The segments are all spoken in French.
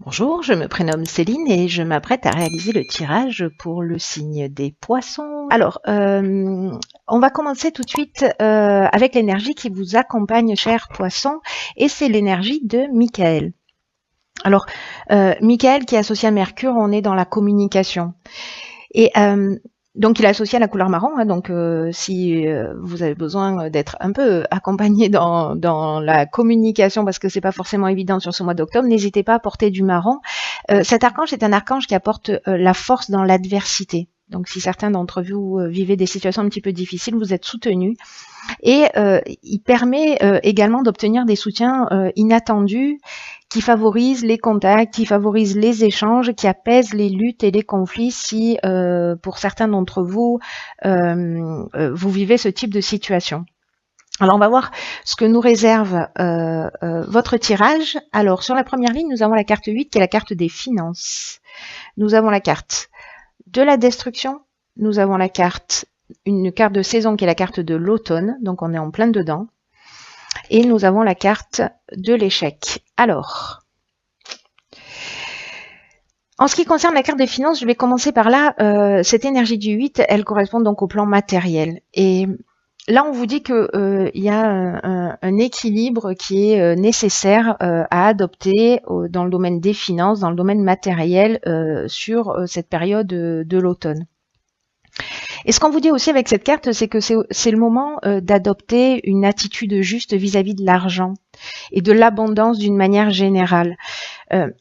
Bonjour, je me prénomme Céline et je m'apprête à réaliser le tirage pour le signe des poissons. Alors, on va commencer tout de suite avec l'énergie qui vous accompagne, chers poissons, et c'est l'énergie de Michael. Alors, Michael qui est associé à Mercure, on est dans la communication. Et donc, il est associé à la couleur marron. Donc, si vous avez besoin d'être un peu accompagné dans la communication, parce que c'est pas forcément évident sur ce mois d'octobre, n'hésitez pas à porter du marron. Cet archange est un archange qui apporte la force dans l'adversité. Donc, si certains d'entre vous vivez des situations un petit peu difficiles, vous êtes soutenus. Et il permet également d'obtenir des soutiens inattendus qui favorisent les contacts, qui favorisent les échanges, qui apaisent les luttes et les conflits si, pour certains d'entre vous, vous vivez ce type de situation. Alors, on va voir ce que nous réserve votre tirage. Alors, sur la première ligne, nous avons la carte 8, qui est la carte des finances. Nous avons la carte de la destruction. Nous avons une carte de saison, qui est la carte de l'automne. Donc, on est en plein dedans. Et nous avons la carte de l'échec. Alors, en ce qui concerne la carte des finances, je vais commencer par là. Cette énergie du 8, elle correspond donc au plan matériel. Et là, on vous dit qu'il y a un équilibre qui est nécessaire à adopter dans le domaine des finances, dans le domaine matériel, sur cette période de l'automne. Et ce qu'on vous dit aussi avec cette carte, c'est que c'est le moment d'adopter une attitude juste vis-à-vis de l'argent et de l'abondance d'une manière générale,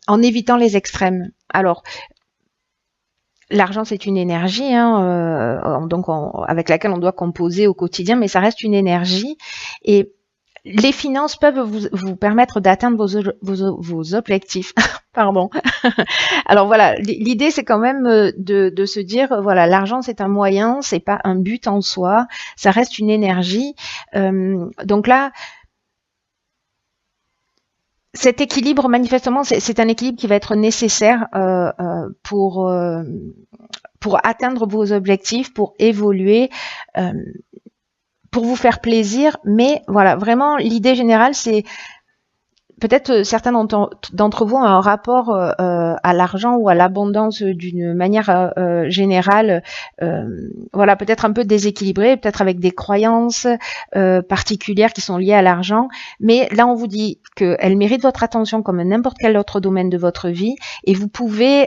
en évitant les extrêmes. Alors, l'argent, c'est une énergie, donc avec laquelle on doit composer au quotidien, mais ça reste une énergie. Et les finances peuvent vous permettre d'atteindre vos objectifs. Pardon. Alors voilà, l'idée c'est quand même de se dire, voilà, l'argent c'est un moyen, c'est pas un but en soi, ça reste une énergie. Donc là, cet équilibre, manifestement, c'est un équilibre qui va être nécessaire pour atteindre vos objectifs, pour évoluer. Pour vous faire plaisir, mais voilà, vraiment, l'idée générale, c'est peut-être certains d'entre vous ont un rapport à l'argent ou à l'abondance d'une manière générale, voilà, peut-être un peu déséquilibré, peut-être avec des croyances particulières qui sont liées à l'argent, mais là on vous dit qu'elle mérite votre attention comme n'importe quel autre domaine de votre vie, et vous pouvez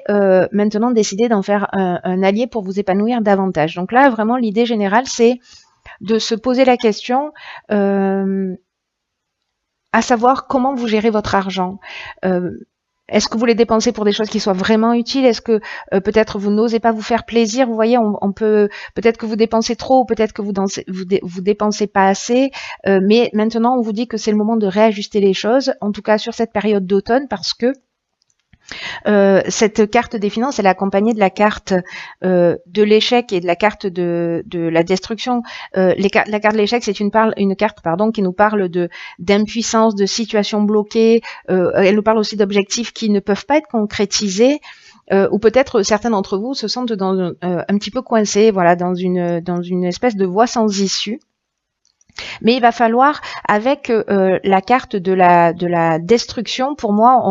maintenant décider d'en faire un allié pour vous épanouir davantage. Donc là, vraiment, l'idée générale, c'est de se poser la question à savoir comment vous gérez votre argent. Est-ce que vous les dépensez pour des choses qui soient vraiment utiles? Est-ce que peut-être vous n'osez pas vous faire plaisir? Vous voyez, on peut peut-être que vous dépensez trop, ou peut-être que vous dépensez pas assez. Mais maintenant, on vous dit que c'est le moment de réajuster les choses, en tout cas sur cette période d'automne, parce que cette carte des finances, elle est accompagnée de la carte de l'échec et de la carte de la destruction. La carte de l'échec, c'est une carte qui nous parle d'impuissance, de situations bloquées. Elle nous parle aussi d'objectifs qui ne peuvent pas être concrétisés. Ou peut-être certains d'entre vous se sentent un petit peu coincés, voilà, dans une espèce de voie sans issue. Mais il va falloir, avec la carte de la destruction, pour moi,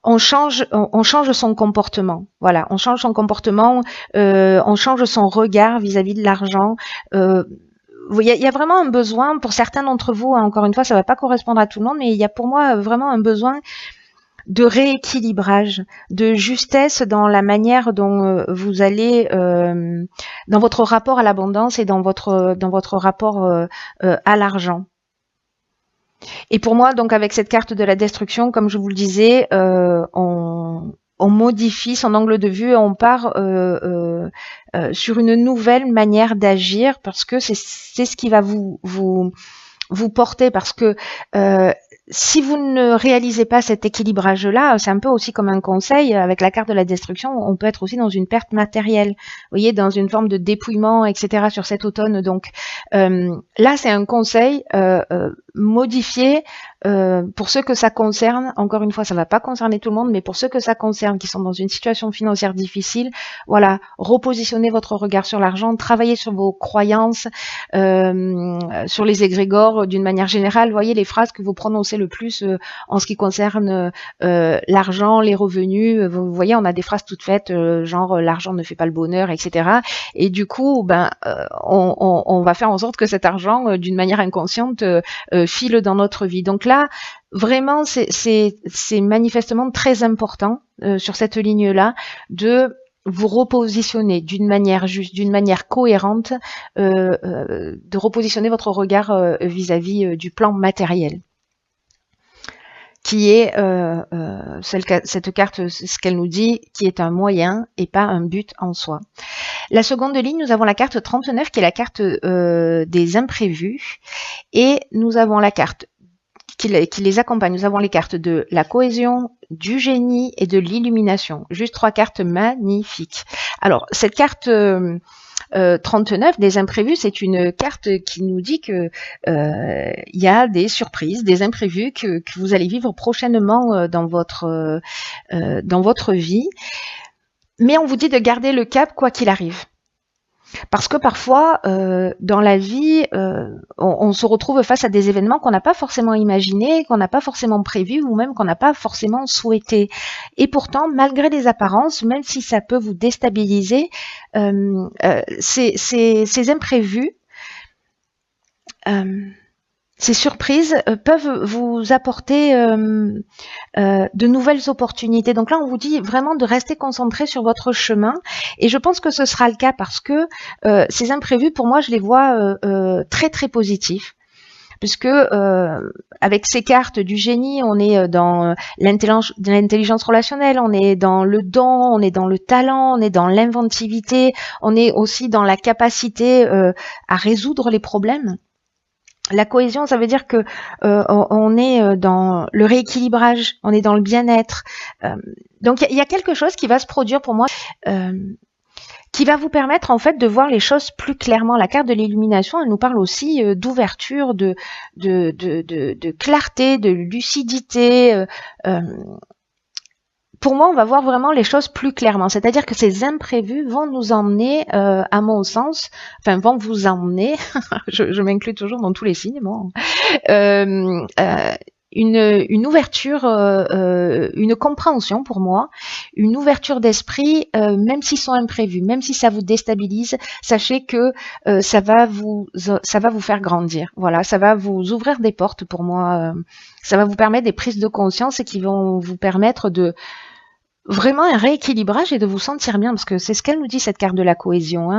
on change son comportement. Voilà, on change son comportement, on change son regard vis-à-vis de l'argent. Il y a vraiment un besoin pour certains d'entre vous, encore une fois, ça va pas correspondre à tout le monde, mais il y a pour moi vraiment un besoin de rééquilibrage, de justesse dans la manière dont vous allez dans votre rapport à l'abondance et dans votre rapport à l'argent. Et pour moi, donc avec cette carte de la destruction, comme je vous le disais, on modifie son angle de vue, on part sur une nouvelle manière d'agir, parce que c'est ce qui va vous porter, parce que si vous ne réalisez pas cet équilibrage-là, c'est un peu aussi comme un conseil, avec la carte de la destruction, on peut être aussi dans une perte matérielle, vous voyez, dans une forme de dépouillement, etc. sur cet automne. Donc là, c'est un conseil, modifier pour ceux que ça concerne, encore une fois, ça va pas concerner tout le monde, mais pour ceux que ça concerne, qui sont dans une situation financière difficile, voilà, repositionnez votre regard sur l'argent, travaillez sur vos croyances, sur les égrégores d'une manière générale. Voyez les phrases que vous prononcez le plus en ce qui concerne l'argent, les revenus. Vous voyez, on a des phrases toutes faites, genre l'argent ne fait pas le bonheur, etc. Et du coup, on va faire en sorte que cet argent, d'une manière inconsciente, file dans notre vie. Donc là, vraiment, c'est manifestement très important sur cette ligne-là de vous repositionner d'une manière juste, d'une manière cohérente, de repositionner votre regard vis-à-vis du plan matériel, qui est cette carte, ce qu'elle nous dit, qui est un moyen et pas un but en soi. La seconde ligne, nous avons la carte 39 qui est la carte des imprévus, et nous avons la carte qui les accompagne. Nous avons les cartes de la cohésion, du génie et de l'illumination. Juste 3 cartes magnifiques. Alors, cette carte 39 des imprévus, c'est une carte qui nous dit que il y a des surprises, des imprévus que vous allez vivre prochainement dans votre vie. Mais on vous dit de garder le cap quoi qu'il arrive. Parce que parfois, dans la vie, on se retrouve face à des événements qu'on n'a pas forcément imaginés, qu'on n'a pas forcément prévus, ou même qu'on n'a pas forcément souhaité. Et pourtant, malgré les apparences, même si ça peut vous déstabiliser, ces imprévus, ces surprises peuvent vous apporter de nouvelles opportunités. Donc là, on vous dit vraiment de rester concentré sur votre chemin. Et je pense que ce sera le cas parce que ces imprévus, pour moi, je les vois très, très positifs. Puisque avec ces cartes du génie, on est dans l'intelligence relationnelle, on est dans le don, on est dans le talent, on est dans l'inventivité, on est aussi dans la capacité à résoudre les problèmes. La cohésion, ça veut dire que on est dans le rééquilibrage, on est dans le bien-être. Donc il y a quelque chose qui va se produire pour moi, qui va vous permettre en fait de voir les choses plus clairement. La carte de l'illumination, elle nous parle aussi d'ouverture, de clarté, de lucidité. Pour moi, on va voir vraiment les choses plus clairement. C'est-à-dire que ces imprévus vont nous emmener, à mon sens, enfin vont vous emmener, je m'inclus toujours dans tous les signes, moi, une ouverture, une compréhension pour moi, une ouverture d'esprit, même s'ils sont imprévus, même si ça vous déstabilise, sachez que ça va vous faire grandir. Voilà, ça va vous ouvrir des portes pour moi. Ça va vous permettre des prises de conscience et qui vont vous permettre de vraiment un rééquilibrage et de vous sentir bien, parce que c'est ce qu'elle nous dit, cette carte de la cohésion.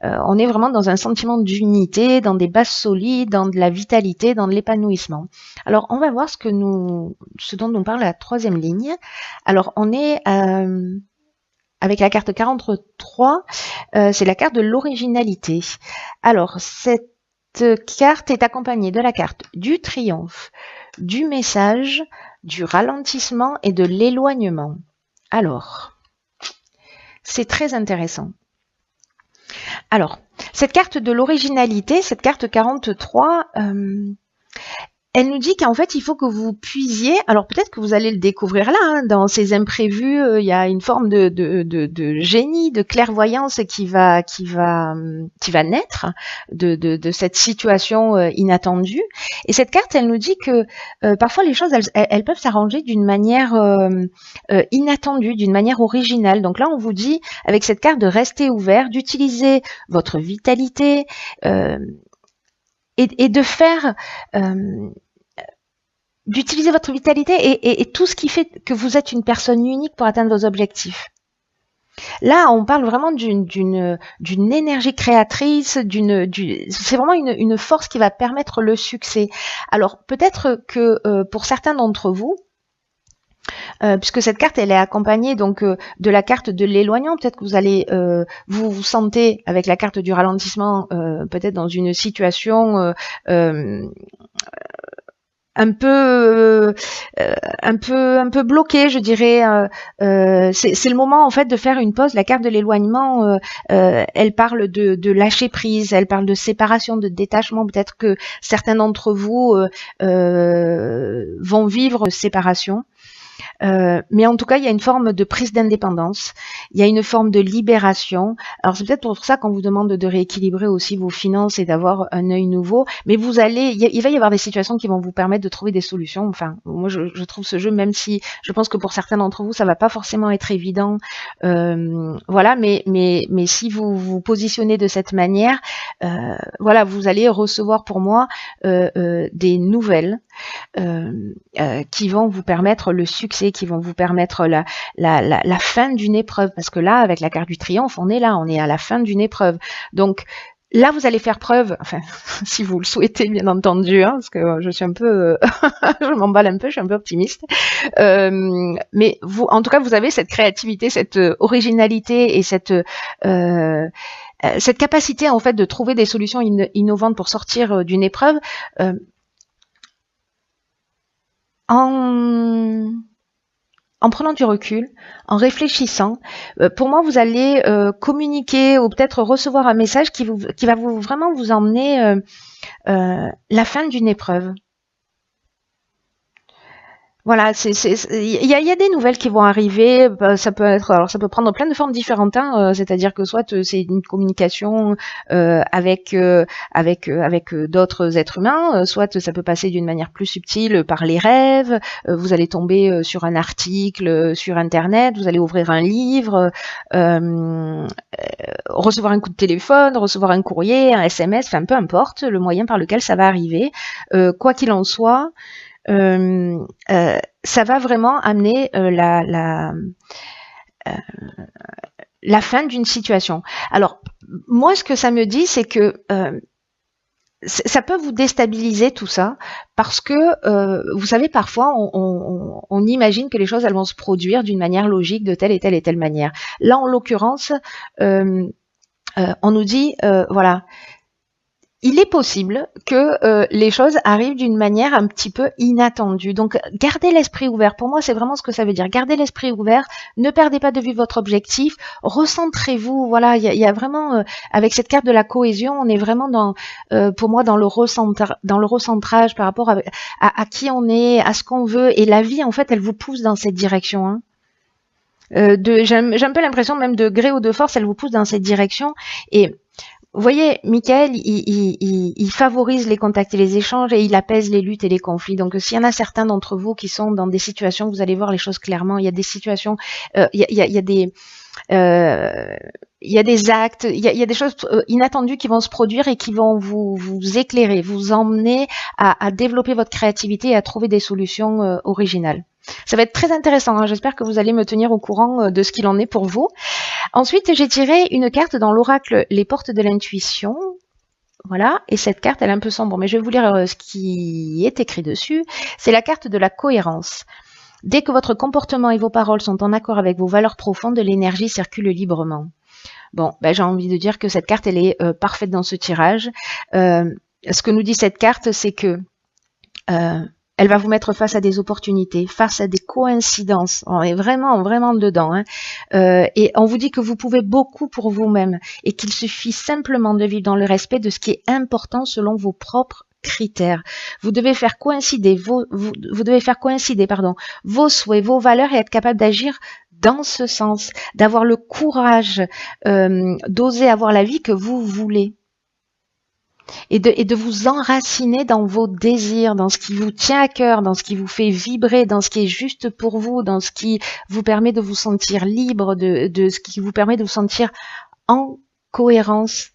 On est vraiment dans un sentiment d'unité, dans des bases solides, dans de la vitalité, dans de l'épanouissement. Alors, on va voir ce dont nous parle la troisième ligne. Alors, on est avec la carte 43, c'est la carte de l'originalité. Alors, cette carte est accompagnée de la carte du triomphe, du message, du ralentissement et de l'éloignement. Alors, c'est très intéressant. Alors, cette carte de l'originalité, cette carte 43, elle nous dit qu'en fait, il faut que vous puisiez, alors peut-être que vous allez le découvrir là, hein, dans ces imprévus, il y a une forme de génie, de clairvoyance qui va naître de cette situation inattendue. Et cette carte, elle nous dit que parfois les choses, elles peuvent s'arranger d'une manière inattendue, d'une manière originale. Donc là, on vous dit, avec cette carte, de rester ouvert, d'utiliser votre vitalité, et de faire, d'utiliser votre vitalité et tout ce qui fait que vous êtes une personne unique pour atteindre vos objectifs. Là, on parle vraiment d'une énergie créatrice, c'est vraiment une force qui va permettre le succès. Alors, peut-être que pour certains d'entre vous, puisque cette carte elle est accompagnée donc de la carte de l'éloignement, peut-être que vous allez vous sentez avec la carte du ralentissement peut-être dans une situation un peu, un peu bloqué, je dirais. C'est le moment en fait de faire une pause. La carte de l'éloignement, elle parle de lâcher prise, elle parle de séparation, de détachement. Peut-être que certains d'entre vous vont vivre une séparation. Mais en tout cas, il y a une forme de prise d'indépendance, il y a une forme de libération. Alors c'est peut-être pour ça qu'on vous demande de rééquilibrer aussi vos finances et d'avoir un œil nouveau. Mais vous allez, il va y avoir des situations qui vont vous permettre de trouver des solutions. Enfin, moi je trouve ce jeu, même si je pense que pour certains d'entre vous, ça va pas forcément être évident. Voilà, mais si vous vous positionnez de cette manière, voilà, vous allez recevoir pour moi des nouvelles qui vont vous permettre le succès, qui vont vous permettre la fin d'une épreuve. Parce que là, avec la carte du triomphe, on est à la fin d'une épreuve. Donc, là, vous allez faire preuve, enfin, si vous le souhaitez, bien entendu, hein, parce que je suis un peu, je m'emballe un peu, je suis un peu optimiste. Mais vous, en tout cas, vous avez cette créativité, cette originalité et cette capacité, en fait, de trouver des solutions innovantes pour sortir d'une épreuve. En prenant du recul, en réfléchissant, pour moi, vous allez communiquer ou peut-être recevoir un message qui va vraiment vous emmener la fin d'une épreuve. Voilà, il y a des nouvelles qui vont arriver. Ça peut être, alors ça peut prendre plein de formes différentes. Hein, c'est-à-dire que soit c'est une communication avec d'autres êtres humains, soit ça peut passer d'une manière plus subtile par les rêves. Vous allez tomber sur un article sur Internet, vous allez ouvrir un livre, recevoir un coup de téléphone, recevoir un courrier, un SMS, enfin peu importe le moyen par lequel ça va arriver. Quoi qu'il en soit. Ça va vraiment amener la fin d'une situation. Alors, moi, ce que ça me dit, c'est que ça peut vous déstabiliser tout ça, parce que, vous savez, parfois, on imagine que les choses, elles vont se produire d'une manière logique, de telle et telle manière. Là, en l'occurrence, on nous dit, voilà, il est possible que les choses arrivent d'une manière un petit peu inattendue. Donc, gardez l'esprit ouvert. Pour moi, c'est vraiment ce que ça veut dire. Gardez l'esprit ouvert. Ne perdez pas de vue votre objectif. Recentrez-vous. Voilà, il y a vraiment, avec cette carte de la cohésion, on est vraiment pour moi, dans le recentrage par rapport à qui on est, à ce qu'on veut. Et la vie, en fait, elle vous pousse dans cette direction. Hein. J'ai un peu l'impression, même de gré ou de force, elle vous pousse dans cette direction. Et vous voyez, Michael, il favorise les contacts et les échanges et il apaise les luttes et les conflits. Donc, s'il y en a certains d'entre vous qui sont dans des situations, vous allez voir les choses clairement. Il y a des situations, il y a des actes, il y a des choses inattendues qui vont se produire et qui vont vous éclairer, vous emmener à développer votre créativité et à trouver des solutions originales. Ça va être très intéressant. Hein. J'espère que vous allez me tenir au courant de ce qu'il en est pour vous. Ensuite, j'ai tiré une carte dans l'oracle Les portes de l'intuition. Voilà, et cette carte, elle est un peu sombre, mais je vais vous lire ce qui est écrit dessus. C'est la carte de la cohérence. Dès que votre comportement et vos paroles sont en accord avec vos valeurs profondes, l'énergie circule librement. Bon, ben, j'ai envie de dire que cette carte, elle est parfaite dans ce tirage. Ce que nous dit cette carte, c'est que elle va vous mettre face à des opportunités, face à des coïncidences. On est vraiment, vraiment dedans. Hein. Et on vous dit que vous pouvez beaucoup pour vous-même et qu'il suffit simplement de vivre dans le respect de ce qui est important selon vos propres critères. Vous devez faire coïncider vos souhaits, vos valeurs et être capable d'agir dans ce sens, d'avoir le courage d'oser avoir la vie que vous voulez. Et de vous enraciner dans vos désirs, dans ce qui vous tient à cœur, dans ce qui vous fait vibrer, dans ce qui est juste pour vous, dans ce qui vous permet de vous sentir libre, de ce qui vous permet de vous sentir en cohérence.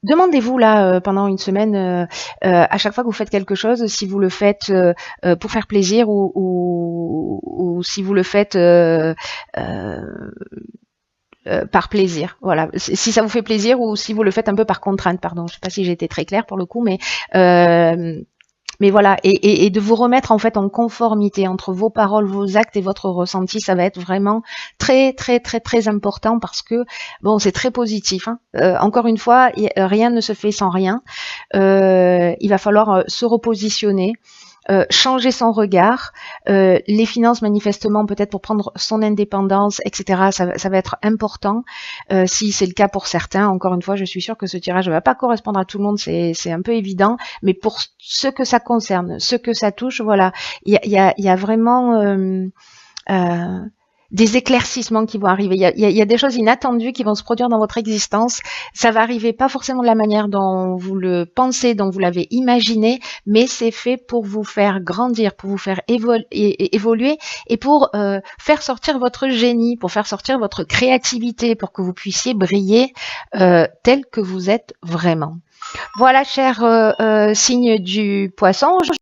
Demandez-vous là pendant une semaine, à chaque fois que vous faites quelque chose, si vous le faites pour faire plaisir ou si vous le faites par plaisir, voilà. Si ça vous fait plaisir ou si vous le faites un peu par contrainte, pardon. Je sais pas si j'ai été très claire pour le coup, mais Mais voilà, et de vous remettre en fait en conformité entre vos paroles, vos actes et votre ressenti, ça va être vraiment très très très très important parce que bon, c'est très positif, hein. Encore une fois, rien ne se fait sans rien. Il va falloir se repositionner. Changer son regard, les finances manifestement peut-être pour prendre son indépendance, etc. Ça va être important. Si c'est le cas pour certains, encore une fois, je suis sûre que ce tirage ne va pas correspondre à tout le monde, c'est un peu évident, mais pour ceux que ça concerne, ceux que ça touche, voilà, il y a vraiment euh, des éclaircissements qui vont arriver. Il y a des choses inattendues qui vont se produire dans votre existence. Ça va arriver pas forcément de la manière dont vous le pensez, dont vous l'avez imaginé, mais c'est fait pour vous faire grandir, pour vous faire évoluer et pour faire sortir votre génie, pour faire sortir votre créativité, pour que vous puissiez briller tel que vous êtes vraiment. Voilà, cher signe du poisson.